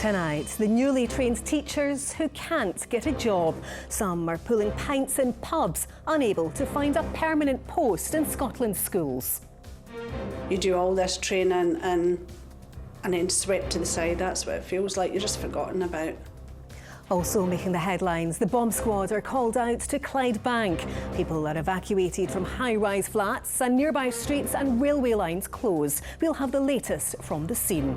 Tonight, the newly trained teachers who can't get a job. Some are pulling pints in pubs, unable to find a permanent post in Scotland's schools. You do all this training and then swept to the side. That's what it feels like. You're just forgotten about. Also making the headlines, the bomb squad are called out to Clydebank. People are evacuated from high-rise flats and nearby streets and railway lines closed. We'll have the latest from the scene.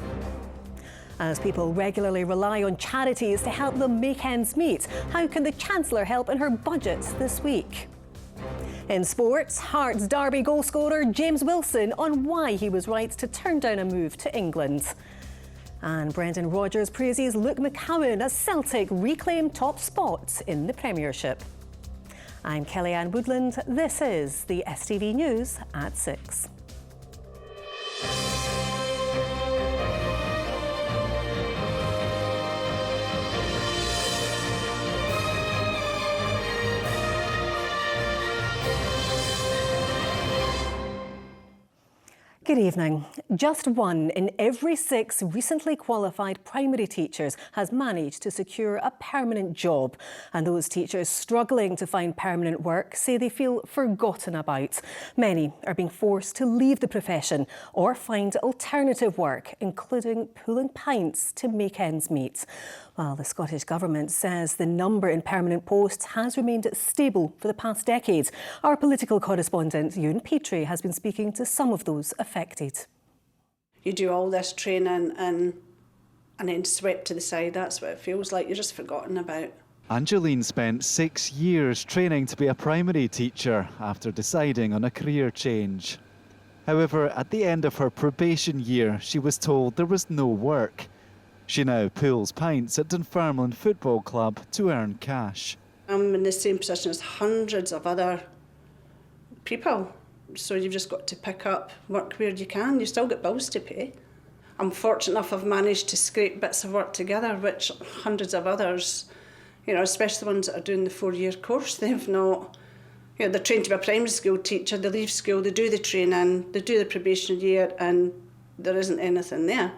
As people regularly rely on charities to help them make ends meet, how can the Chancellor help in her budget this week? In sports, Hearts Derby goalscorer James Wilson on why he was right to turn down a move to England. And Brendan Rodgers praises Luke McCowan as Celtic reclaim top spot in the Premiership. I'm Kellyanne Woodland. This is the STV News at 6. Good evening. Just 1 in every 6 recently qualified primary teachers has managed to secure a permanent job. And those teachers struggling to find permanent work say they feel forgotten about. Many are being forced to leave the profession or find alternative work, including pulling pints to make ends meet. Well, the Scottish Government says the number in permanent posts has remained stable for the past decade. Our political correspondent, Ewan Petrie, has been speaking to some of those affected. You do all this training and then swept to the side. That's what it feels like. You're just forgotten about. Angeline spent 6 years training to be a primary teacher after deciding on a career change. However, at the end of her probation year, she was told there was no work. She now pulls pints at Dunfermline Football Club to earn cash. I'm in the same position as hundreds of other people. So you've just got to pick up work where you can. You still get bills to pay. I'm fortunate enough I've managed to scrape bits of work together, which hundreds of others, especially the ones that are doing the 4-year course, they've not. They're trained to be a primary school teacher, they leave school, they do the training, they do the probation year, and there isn't anything there.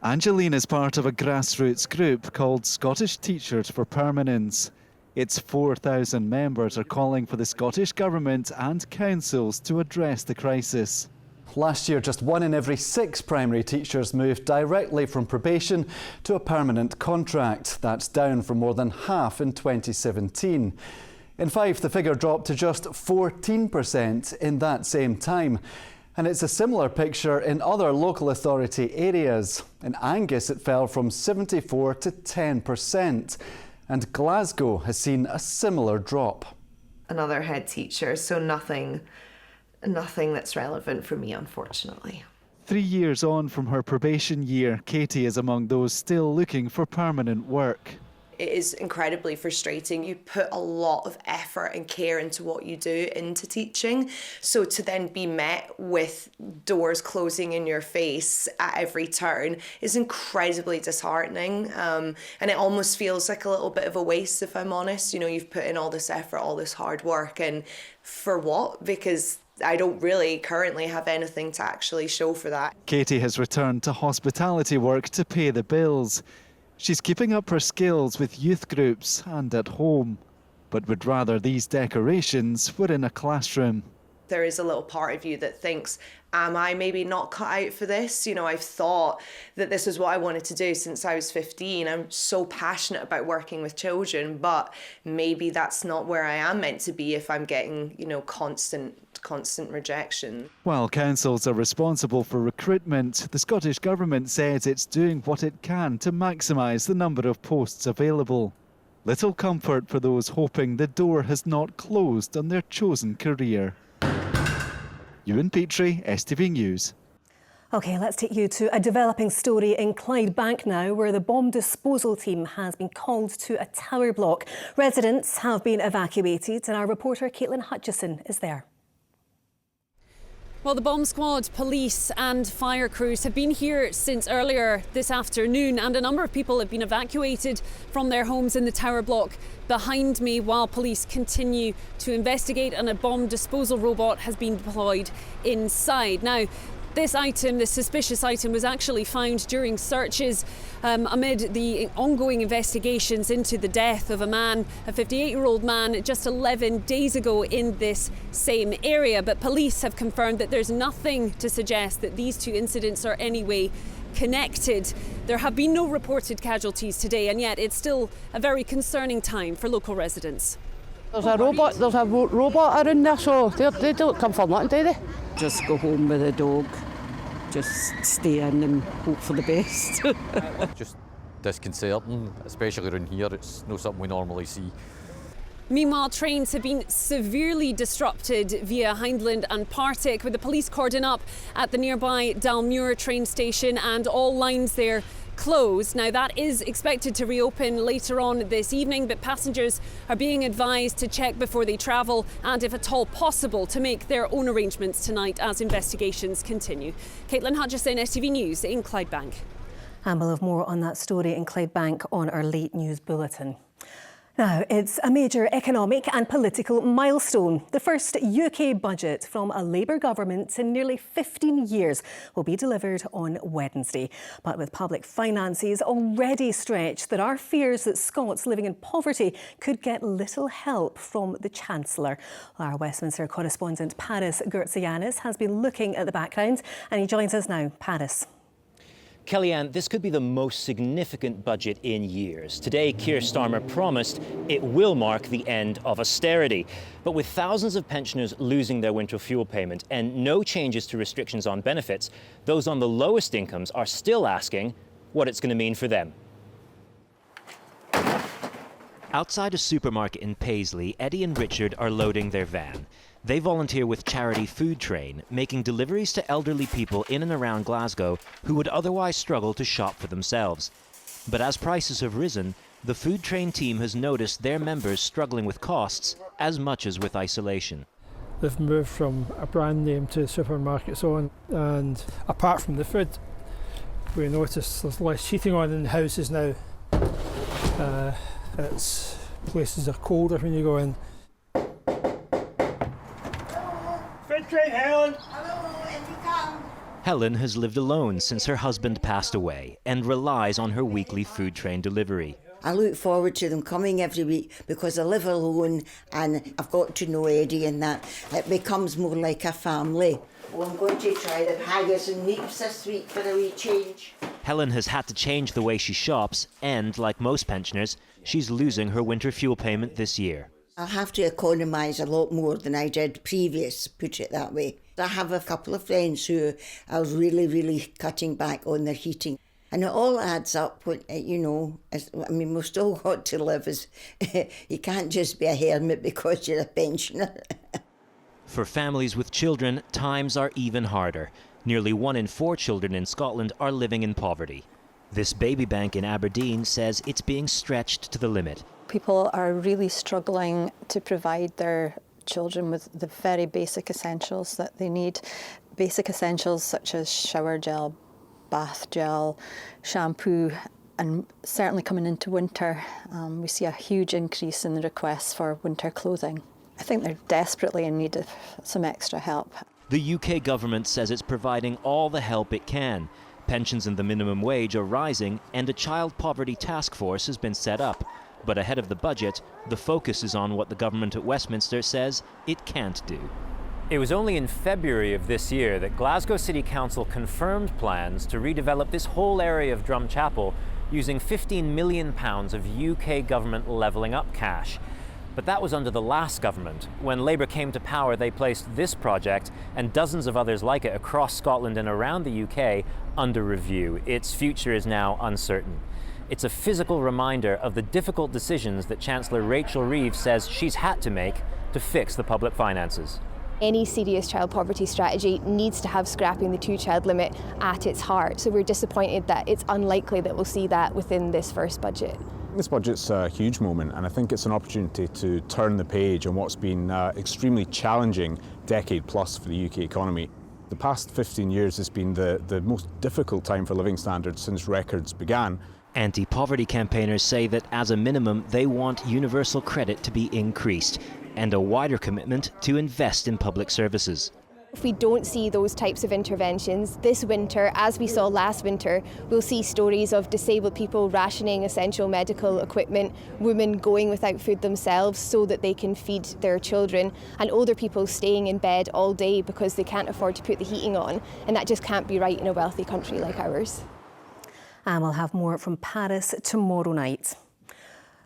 Angeline is part of a grassroots group called Scottish Teachers for Permanence. Its 4,000 members are calling for the Scottish Government and councils to address the crisis. Last year, just 1 in every 6 primary teachers moved directly from probation to a permanent contract. That's down from more than half in 2017. In Fife, the figure dropped to just 14% in that same time. And it's a similar picture in other local authority areas. In Angus, it fell from 74 to 10%. And Glasgow has seen a similar drop. Another head teacher, so nothing that's relevant for me, unfortunately. 3 years on from her probation year, Katie is among those still looking for permanent work. It is incredibly frustrating. You put a lot of effort and care into what you do into teaching. So to then be met with doors closing in your face at every turn is incredibly disheartening. And it almost feels like a little bit of a waste, if I'm honest. You've put in all this effort, all this hard work, and for what? Because I don't really currently have anything to actually show for that. Katie has returned to hospitality work to pay the bills. She's keeping up her skills with youth groups and at home, but would rather these decorations were in a classroom. There is a little part of you that thinks, am I maybe not cut out for this? I've thought that this is what I wanted to do since I was 15. I'm so passionate about working with children, but maybe that's not where I am meant to be if I'm getting, constant rejection. While councils are responsible for recruitment, the Scottish Government says it's doing what it can to maximise the number of posts available. Little comfort for those hoping the door has not closed on their chosen career. Ewan Petrie, STV News. OK, let's take you to a developing story in Clydebank now, where the bomb disposal team has been called to a tower block. Residents have been evacuated and our reporter Caitlin Hutchison is there. Well, the bomb squad, police and fire crews have been here since earlier this afternoon, and a number of people have been evacuated from their homes in the tower block behind me while police continue to investigate, and a bomb disposal robot has been deployed inside. Now, This item, this suspicious item, was actually found during searches amid the ongoing investigations into the death of a man, a 58-year-old man, just 11 days ago in this same area. But police have confirmed that there's nothing to suggest that these two incidents are anyway connected. There have been no reported casualties today, and yet it's still a very concerning time for local residents. There's a robot around there, so they don't come for nothing, do they? Just go home with the dog, just stay in and hope for the best. Just disconcerting, especially around here. It's not something we normally see. Meanwhile, trains have been severely disrupted via Hindland and Partick, with the police cordon up at the nearby Dalmuir train station and all lines there closed. Now, that is expected to reopen later on this evening, but passengers are being advised to check before they travel and, if at all possible, to make their own arrangements tonight as investigations continue. Caitlin Hutchison, STV News in Clydebank. And we'll have more on that story in Clydebank on our late news bulletin. Now, it's a major economic and political milestone. The first UK budget from a Labour government in nearly 15 years will be delivered on Wednesday. But with public finances already stretched, there are fears that Scots living in poverty could get little help from the Chancellor. Our Westminster correspondent Paris Gertsianis has been looking at the background, and he joins us now. Paris. Kellyanne, this could be the most significant budget in years. Today, Keir Starmer promised it will mark the end of austerity. But with thousands of pensioners losing their winter fuel payment and no changes to restrictions on benefits, those on the lowest incomes are still asking what it's going to mean for them. Outside a supermarket in Paisley, Eddie and Richard are loading their van. They volunteer with charity Food Train, making deliveries to elderly people in and around Glasgow who would otherwise struggle to shop for themselves. But as prices have risen, the Food Train team has noticed their members struggling with costs as much as with isolation. They've moved from a brand name to supermarkets on, and apart from the food, we notice there's less heating on in the houses now. Places are colder when you go in. Helen! Hello, if you come. Helen has lived alone since her husband passed away and relies on her weekly Food Train delivery. I look forward to them coming every week because I live alone and I've got to know Eddie and that. It becomes more like a family. Well, I'm going to try the haggis and neeps this week for a wee change. Helen has had to change the way she shops and, like most pensioners, she's losing her winter fuel payment this year. I'll have to economise a lot more than I did previous, put it that way. I have a couple of friends who are really cutting back on their heating. And it all adds up, when, we've still got to live. You can't just be a hermit because you're a pensioner. For families with children, times are even harder. Nearly 1 in 4 children in Scotland are living in poverty. This baby bank in Aberdeen says it's being stretched to the limit. People are really struggling to provide their children with the very basic essentials that they need. Basic essentials such as shower gel, bath gel, shampoo, and certainly coming into winter, we see a huge increase in the requests for winter clothing. I think they're desperately in need of some extra help. The UK government says it's providing all the help it can. Pensions and the minimum wage are rising, and a child poverty task force has been set up. But ahead of the budget, the focus is on what the government at Westminster says it can't do. It was only in February of this year that Glasgow City Council confirmed plans to redevelop this whole area of Drumchapel using £15 million of UK government levelling up cash. But that was under the last government. When Labour came to power, they placed this project and dozens of others like it across Scotland and around the UK under review. Its future is now uncertain. It's a physical reminder of the difficult decisions that Chancellor Rachel Reeves says she's had to make to fix the public finances. Any serious child poverty strategy needs to have scrapping the 2-child limit at its heart. So we're disappointed that it's unlikely that we'll see that within this first budget. This budget's a huge moment, and I think it's an opportunity to turn the page on what's been an extremely challenging decade plus for the UK economy. The past 15 years has been the most difficult time for living standards since records began. Anti-poverty campaigners say that as a minimum they want universal credit to be increased and a wider commitment to invest in public services. If we don't see those types of interventions this winter, as we saw last winter, we'll see stories of disabled people rationing essential medical equipment, women going without food themselves so that they can feed their children, and older people staying in bed all day because they can't afford to put the heating on. And that just can't be right in a wealthy country like ours. And we'll have more from Paris tomorrow night.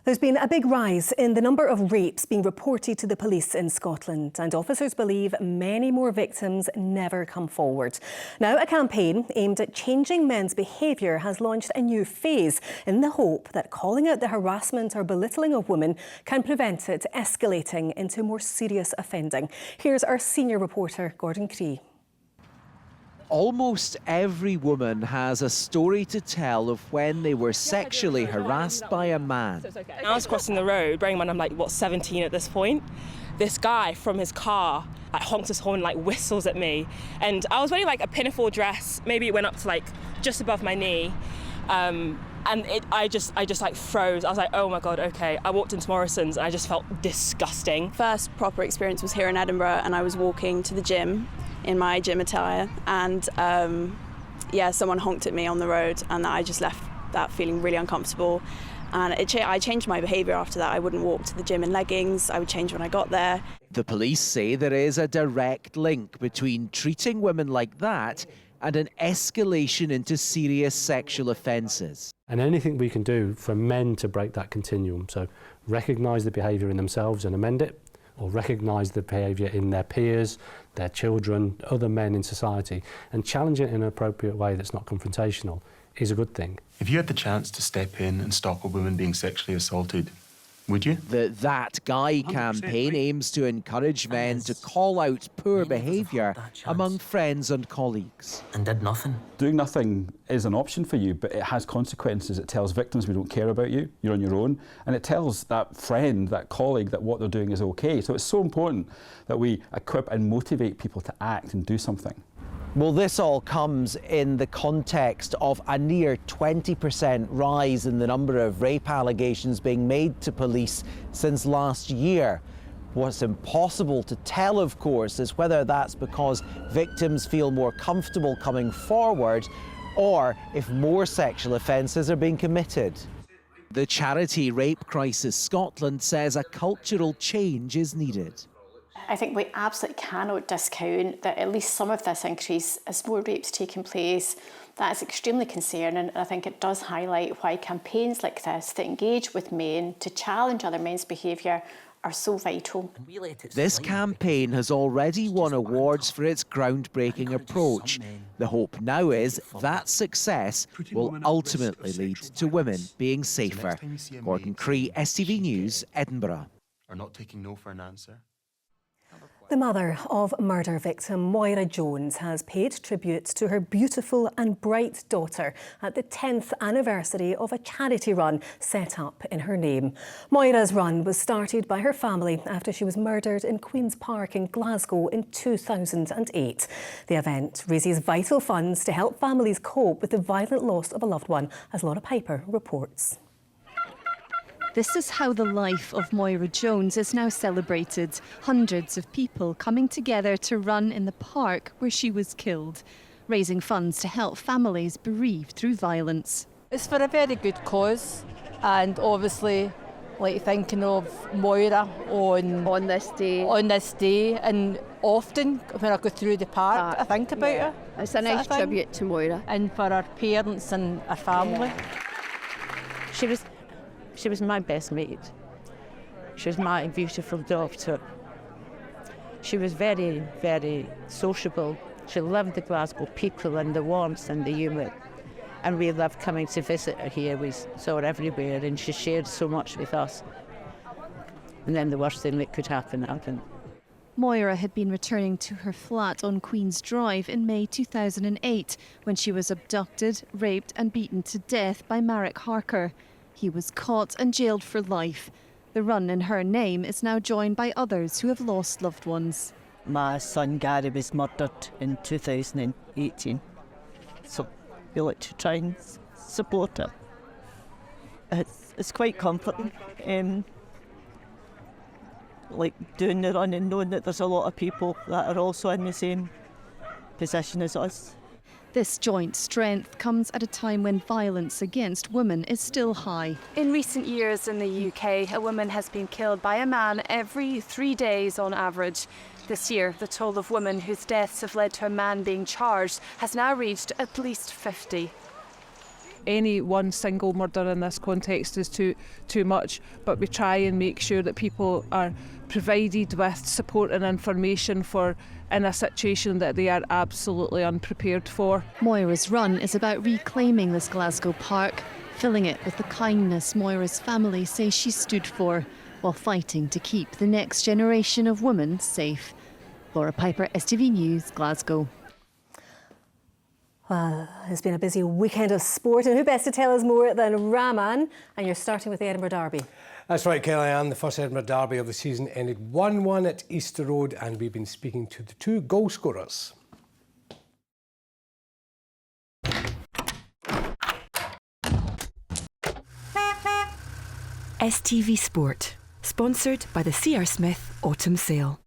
There's been a big rise in the number of rapes being reported to the police in Scotland, and officers believe many more victims never come forward. Now, a campaign aimed at changing men's behaviour has launched a new phase in the hope that calling out the harassment or belittling of women can prevent it escalating into more serious offending. Here's our senior reporter, Gordon Cree. Almost every woman has a story to tell of when they were sexually harassed by a man. I was crossing the road, bearing in mind I'm 17 at this point. This guy from his car honks his horn, whistles at me. And I was wearing a pinafore dress, maybe it went up to just above my knee. And I just froze. I was like, oh my God, okay. I walked into Morrison's and I just felt disgusting. First proper experience was here in Edinburgh, and I was walking to the gym in my gym attire, and someone honked at me on the road, and I just left that feeling really uncomfortable. And I changed my behaviour after that. I wouldn't walk to the gym in leggings. I would change when I got there. The police say there is a direct link between treating women like that and an escalation into serious sexual offences. And anything we can do for men to break that continuum, so recognise the behaviour in themselves and amend it, or recognise the behaviour in their peers, their children, other men in society, and challenge it in an appropriate way that's not confrontational, is a good thing. If you had the chance to step in and stop a woman being sexually assaulted, would you? The That Guy campaign aims to encourage men to call out poor behaviour among friends and colleagues. And did nothing. Doing nothing is an option for you, but it has consequences. It tells victims we don't care about you, you're on your own, and it tells that friend, that colleague, that what they're doing is okay. So it's so important that we equip and motivate people to act and do something. Well, this all comes in the context of a near 20% rise in the number of rape allegations being made to police since last year. What's impossible to tell, of course, is whether that's because victims feel more comfortable coming forward or if more sexual offences are being committed. The charity Rape Crisis Scotland says a cultural change is needed. I think we absolutely cannot discount that at least some of this increase as more rapes taking place. That is extremely concerning, and I think it does highlight why campaigns like this that engage with men to challenge other men's behaviour are so vital. This campaign has already won awards for its groundbreaking approach. The hope now is that success will ultimately lead to women being safer. Gordon Cree, STV News, Edinburgh. Are not taking no for an answer. The mother of murder victim Moira Jones has paid tribute to her beautiful and bright daughter at the 10th anniversary of a charity run set up in her name. Moiras Run was started by her family after she was murdered in Queen's Park in Glasgow in 2008. The event raises vital funds to help families cope with the violent loss of a loved one, as Laura Piper reports. This is how the life of Moira Jones is now celebrated. Hundreds of people coming together to run in the park where she was killed, raising funds to help families bereaved through violence. It's for a very good cause, and obviously thinking of Moira on this day, and often when I go through the park I think about her. It's a nice tribute to Moira. And for her parents and her family. She was my best mate. She was my beautiful daughter. She was very, very sociable. She loved the Glasgow people and the warmth and the humour. And we loved coming to visit her here. We saw her everywhere, and she shared so much with us. And then the worst thing that could happen happened. Moira had been returning to her flat on Queen's Drive in May 2008 when she was abducted, raped and beaten to death by Marek Harker. He was caught and jailed for life. The run in her name is now joined by others who have lost loved ones. My son Gary was murdered in 2018, so we like to try and support him. It's quite comforting. like doing the run and knowing that there's a lot of people that are also in the same position as us. This joint strength comes at a time when violence against women is still high. In recent years in the UK, a woman has been killed by a man every 3 days on average. This year, the toll of women whose deaths have led to a man being charged has now reached at least 50. Any one single murder in this context is too much, but we try and make sure that people are provided with support and information for in a situation that they are absolutely unprepared for. Moiras Run is about reclaiming this Glasgow park, filling it with the kindness Moira's family say she stood for, while fighting to keep the next generation of women safe. Laura Piper, STV News, Glasgow. Well, it's been a busy weekend of sport, and who best to tell us more than Rahman? And you're starting with the Edinburgh Derby. That's right, Kellyanne. The first Edinburgh Derby of the season ended 1-1 at Easter Road, and we've been speaking to the two goal scorers. STV Sport, sponsored by the C.R. Smith Autumn Sale.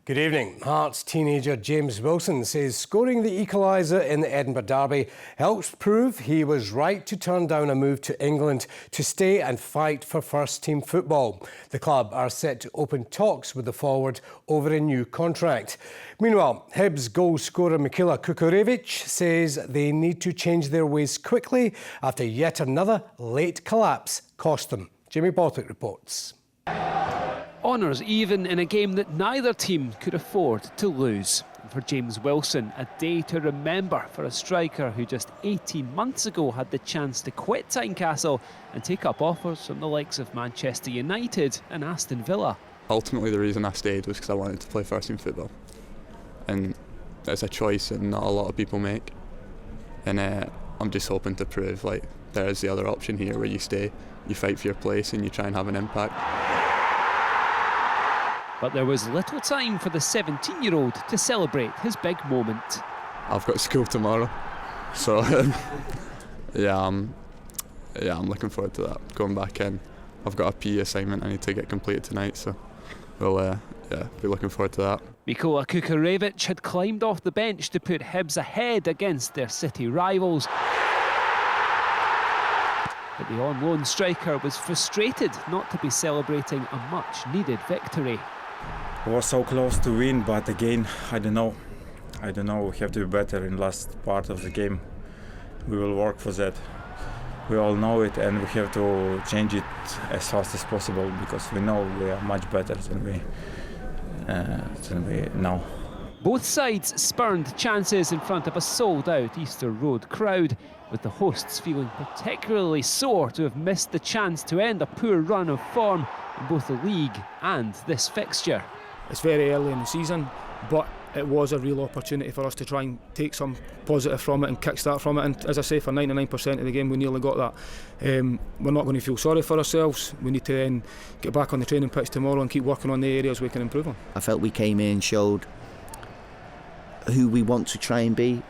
Good evening. Hearts teenager James Wilson says scoring the equaliser in the Edinburgh Derby helps prove he was right to turn down a move to England to stay and fight for first-team football. The club are set to open talks with the forward over a new contract. Meanwhile, Hibs goal scorer Mikhaila Kukurevich says they need to change their ways quickly after yet another late collapse cost them. Jamie Borthwick reports. Honours even in a game that neither team could afford to lose. And for James Wilson, a day to remember for a striker who just 18 months ago had the chance to quit Tynecastle and take up offers from the likes of Manchester United and Aston Villa. Ultimately the reason I stayed was because I wanted to play first team football, and it's a choice that not a lot of people make, and I'm just hoping to prove like there is the other option here where you stay, you fight for your place and you try and have an impact. But there was little time for the 17-year-old to celebrate his big moment. I've got school tomorrow, so I'm looking forward to that, going back in. I've got a PE assignment I need to get completed tonight, so we'll be looking forward to that. Mikhaila Kukurevich had climbed off the bench to put Hibs ahead against their city rivals. But the on-loan striker was frustrated not to be celebrating a much-needed victory. We were so close to win, but again, I don't know. We have to be better in the last part of the game. We will work for that. We all know it, and we have to change it as fast as possible because we know we are much better than we know. Both sides spurned chances in front of a sold-out Easter Road crowd, with the hosts feeling particularly sore to have missed the chance to end a poor run of form in both the league and this fixture. It's very early in the season, but it was a real opportunity for us to try and take some positive from it and kickstart from it, and as I say, for 99% of the game we nearly got that. We're not going to feel sorry for ourselves. We need to then get back on the training pitch tomorrow and keep working on the areas we can improve on. I felt we came in, showed who we want to try and be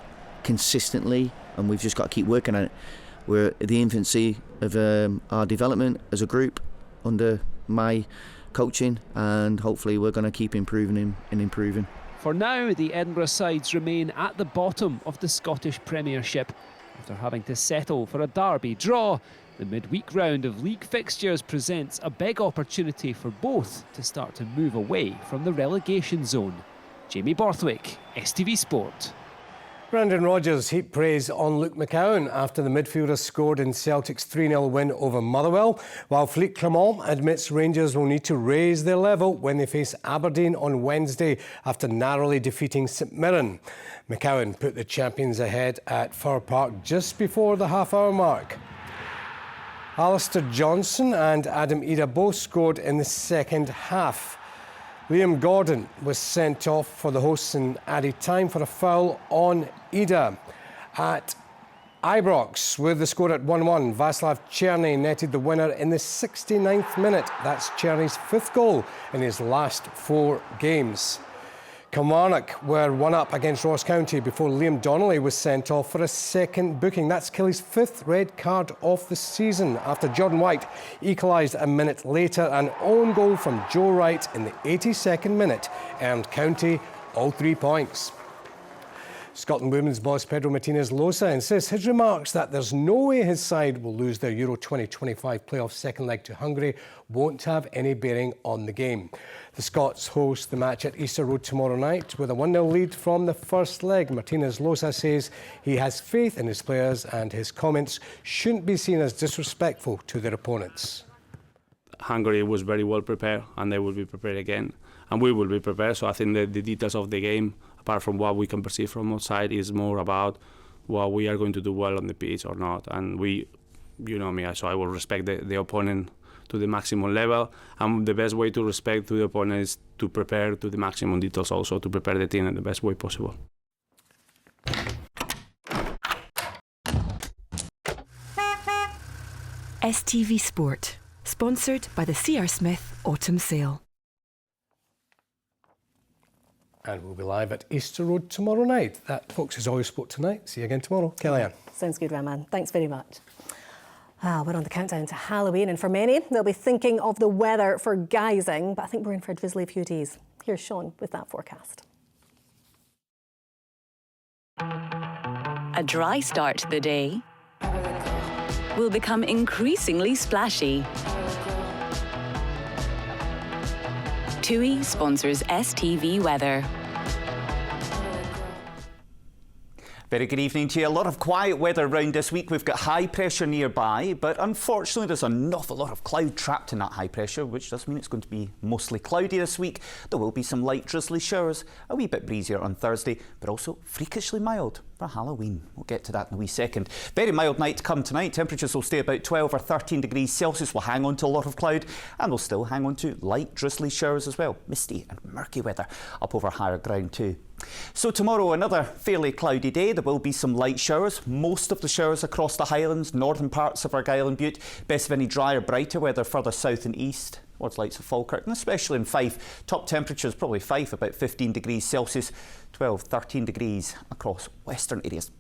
consistently, and we've just got to keep working on it. We're at the infancy of our development as a group under my coaching, and hopefully we're going to keep improving and improving. For now, the Edinburgh sides remain at the bottom of the Scottish Premiership after having to settle for a derby draw. The midweek round of league fixtures presents a big opportunity for both to start to move away from the relegation zone. Jamie Borthwick, STV Sport. Brendan Rodgers heaped praise on Luke McCowan after the midfielder scored in Celtic's 3-0 win over Motherwell, while Philippe Clement admits Rangers will need to raise their level when they face Aberdeen on Wednesday after narrowly defeating St Mirren. McCowan put the champions ahead at Fir Park just before the half-hour mark. Alistair Johnson and Adam Ida both scored in the second half. Liam Gordon was sent off for the hosts in added time for a foul on Ida. At Ibrox, with the score at 1-1, Václav Černý netted the winner in the 69th minute. That's Černy's fifth goal in his last 4 games. Kilmarnock were 1-up against Ross County before Liam Donnelly was sent off for a second booking. That's Killy's 5th red card of the season after Jordan White equalised a minute later. An own goal from Joe Wright in the 82nd minute earned County all 3 points. Scotland women's boss Pedro Martinez-Losa insists his remarks that there's no way his side will lose their Euro 2025 playoff second leg to Hungary won't have any bearing on the game. The Scots host the match at Easter Road tomorrow night with a 1-0 lead from the first leg. Martinez-Losa says he has faith in his players and his comments shouldn't be seen as disrespectful to their opponents. Hungary was very well prepared and they will be prepared again. And we will be prepared, so I think that the details of the game, apart from what we can perceive from outside, is more about what we are going to do well on the pitch or not. And we, you know me, so I will respect the opponent to the maximum level. And the best way to respect to the opponent is to prepare to the maximum details also, to prepare the team in the best way possible. STV Sport, sponsored by the C.R. Smith Autumn Sale. And we'll be live at Easter Road tomorrow night. That, folks, is all your sport tonight. See you again tomorrow. Kellyanne. Sounds good, Rahman. Thanks very much. We're on the countdown to Halloween, and for many, they'll be thinking of the weather for guising, but I think we're in for a drizzly few days. Here's Sean with that forecast. A dry start to the day will become increasingly splashy. TUI sponsors STV Weather. Very good evening to you. A lot of quiet weather around this week. We've got high pressure nearby, but unfortunately there's an awful lot of cloud trapped in that high pressure, which does mean it's going to be mostly cloudy this week. There will be some light drizzly showers, a wee bit breezier on Thursday, but also freakishly mild for Halloween. We'll get to that in a wee second. Very mild night to come tonight. Temperatures will stay about 12 or 13 degrees Celsius. We'll hang on to a lot of cloud, and we'll still hang on to light drizzly showers as well. Misty and murky weather up over higher ground too. So tomorrow, another fairly cloudy day. There will be some light showers. Most of the showers across the Highlands, northern parts of Argyll and Bute. Best of any drier, brighter weather further south and east towards lights of Falkirk, and especially in Fife. Top temperatures, probably Fife, about 15 degrees Celsius, 12, 13 degrees across western areas.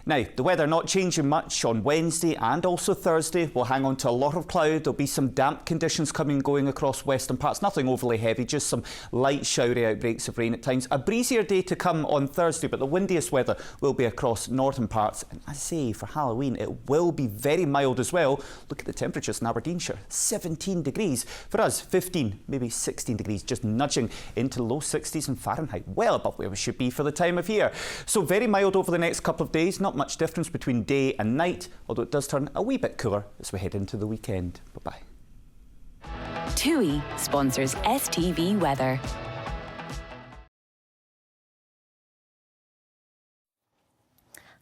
Now, the weather not changing much on Wednesday and also Thursday. We'll hang on to a lot of cloud. There'll be some damp conditions coming and going across western parts. Nothing overly heavy, just some light showery outbreaks of rain at times. A breezier day to come on Thursday, but the windiest weather will be across northern parts. And I say, for Halloween, it will be very mild as well. Look at the temperatures in Aberdeenshire, 17 degrees. For us, 15, maybe 16 degrees, just nudging into low 60s in Fahrenheit, well above where we should be for the time of year. So very mild over the next couple of days. Not much difference between day and night, although it does turn a wee bit cooler as we head into the weekend. Bye-bye. TUI sponsors STV Weather.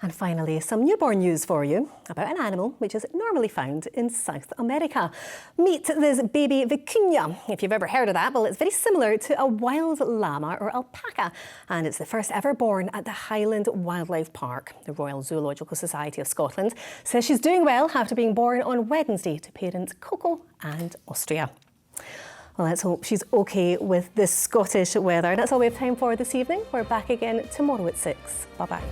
And finally, some newborn news for you about an animal which is normally found in South America. Meet this baby vicuña. If you've ever heard of that, well, it's very similar to a wild llama or alpaca, and it's the first ever born at the Highland Wildlife Park. The Royal Zoological Society of Scotland says she's doing well after being born on Wednesday to parents Coco and Austria. Well, let's hope she's okay with this Scottish weather. That's all we have time for this evening. We're back again tomorrow at 6. Bye-bye.